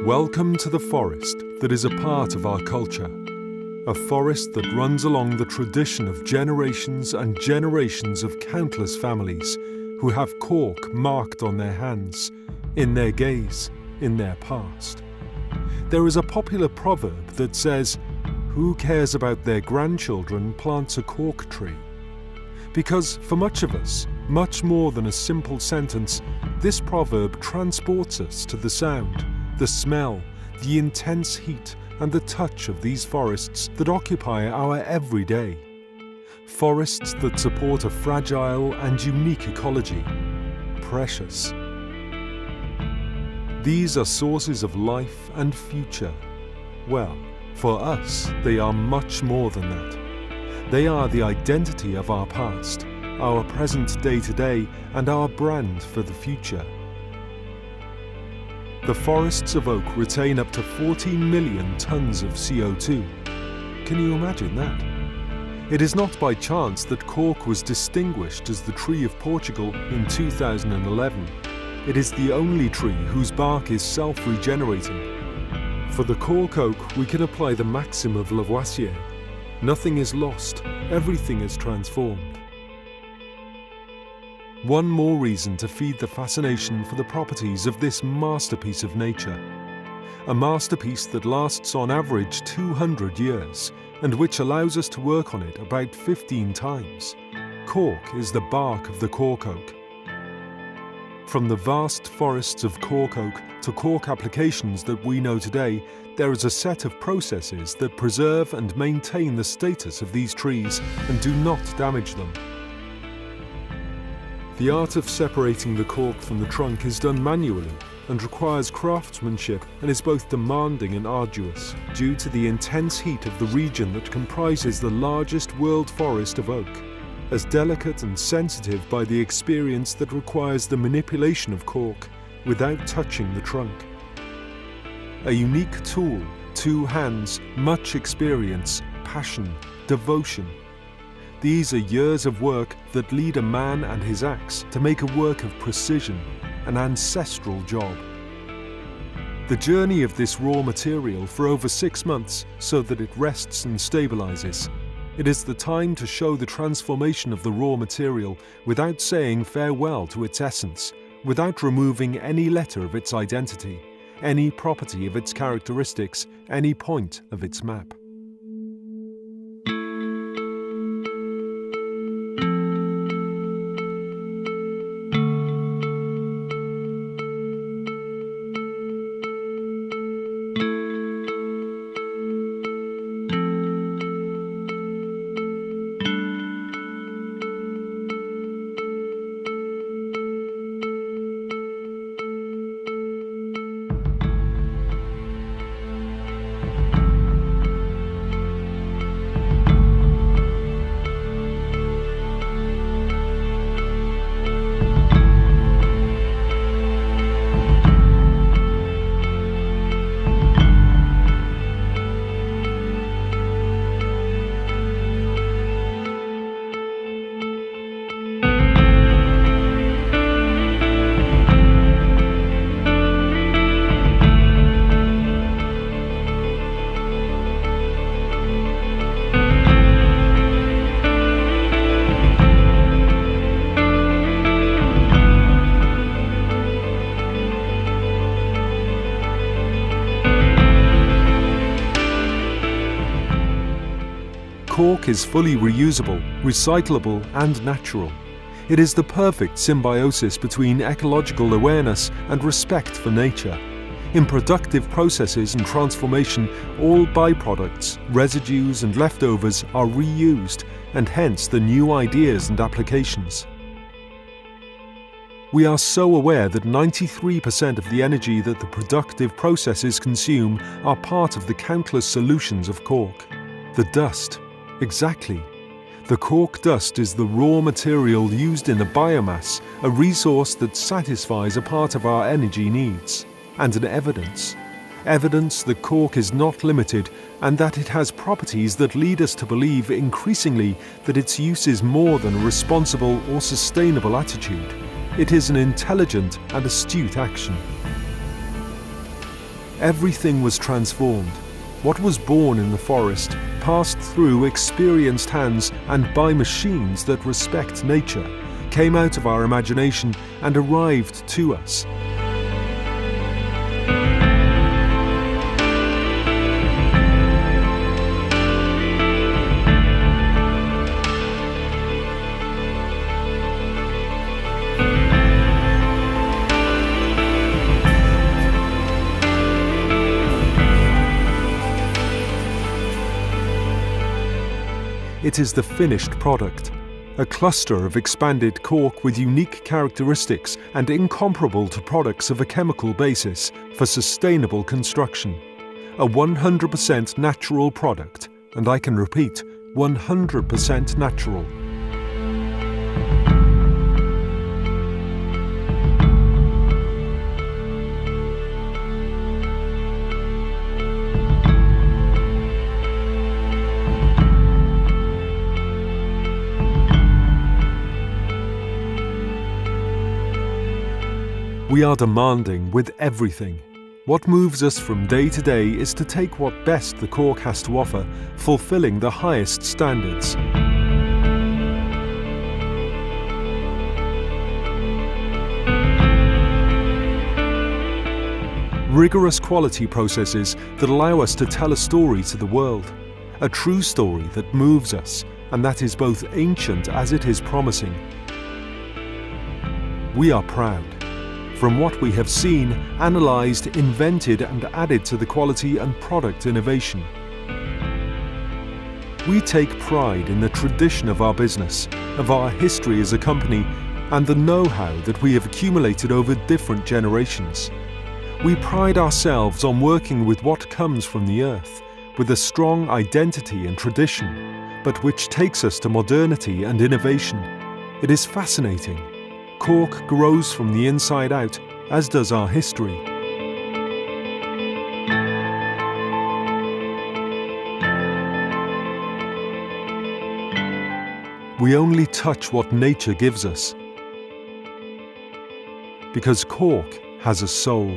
Welcome to the forest that is a part of our culture. A forest that runs along the tradition of generations and generations of countless families who have cork marked on their hands, in their gaze, in their past. There is a popular proverb that says, "Who cares about their grandchildren plants a cork tree?" Because for much of us, much more than a simple sentence, this proverb transports us to the sound, the smell, the intense heat and the touch of these forests that occupy our everyday. Forests that support a fragile and unique ecology. Precious. These are sources of life and future. Well, for us, they are much more than that. They are the identity of our past, our present day-to-day, and our brand for the future. The forests of oak retain up to 14 million tons of CO2. Can you imagine that? It is not by chance that cork was distinguished as the tree of Portugal in 2011. It is the only tree whose bark is self-regenerating. For the cork oak, we can apply the maxim of Lavoisier. Nothing is lost, everything is transformed. One more reason to feed the fascination for the properties of this masterpiece of nature. A masterpiece that lasts on average 200 years and which allows us to work on it about 15 times. Cork is the bark of the cork oak. From the vast forests of cork oak to cork applications that we know today, there is a set of processes that preserve and maintain the status of these trees and do not damage them. The art of separating the cork from the trunk is done manually and requires craftsmanship and is both demanding and arduous due to the intense heat of the region that comprises the largest world forest of oak, as delicate and sensitive by the experience that requires the manipulation of cork without touching the trunk. A unique tool, 2 hands, much experience, passion, devotion. These are years of work that lead a man and his axe to make a work of precision, an ancestral job. The journey of this raw material for over 6 months so that it rests and stabilizes. It is the time to show the transformation of the raw material without saying farewell to its essence, without removing any letter of its identity, any property of its characteristics, any point of its map. Cork is fully reusable, recyclable and natural. It is the perfect symbiosis between ecological awareness and respect for nature. In productive processes and transformation, all byproducts, residues and leftovers are reused, and hence the new ideas and applications. We are so aware that 93% of the energy that the productive processes consume are part of the countless solutions of cork. The dust. Exactly. The cork dust is the raw material used in the biomass, a resource that satisfies a part of our energy needs, and an evidence that cork is not limited and that it has properties that lead us to believe increasingly that its use is more than a responsible or sustainable attitude. It is an intelligent and astute action. everything was transformed. What was born in the forest passed through experienced hands and by machines that respect nature, came out of our imagination and arrived to us. It is the finished product, a cluster of expanded cork with unique characteristics and incomparable to products of a chemical basis for sustainable construction. A 100% natural product, and I can repeat, 100% natural. We are demanding with everything. What moves us from day to day is to take what best the cork has to offer, fulfilling the highest standards. Rigorous quality processes that allow us to tell a story to the world. A true story that moves us, and that is both ancient as it is promising. We are proud. From what we have seen, analysed, invented and added to the quality and product innovation. We take pride in the tradition of our business, of our history as a company, and the know-how that we have accumulated over different generations. We pride ourselves on working with what comes from the earth, with a strong identity and tradition, but which takes us to modernity and innovation. It is fascinating. Cork grows from the inside out, as does our history. We only touch what nature gives us, because cork has a soul.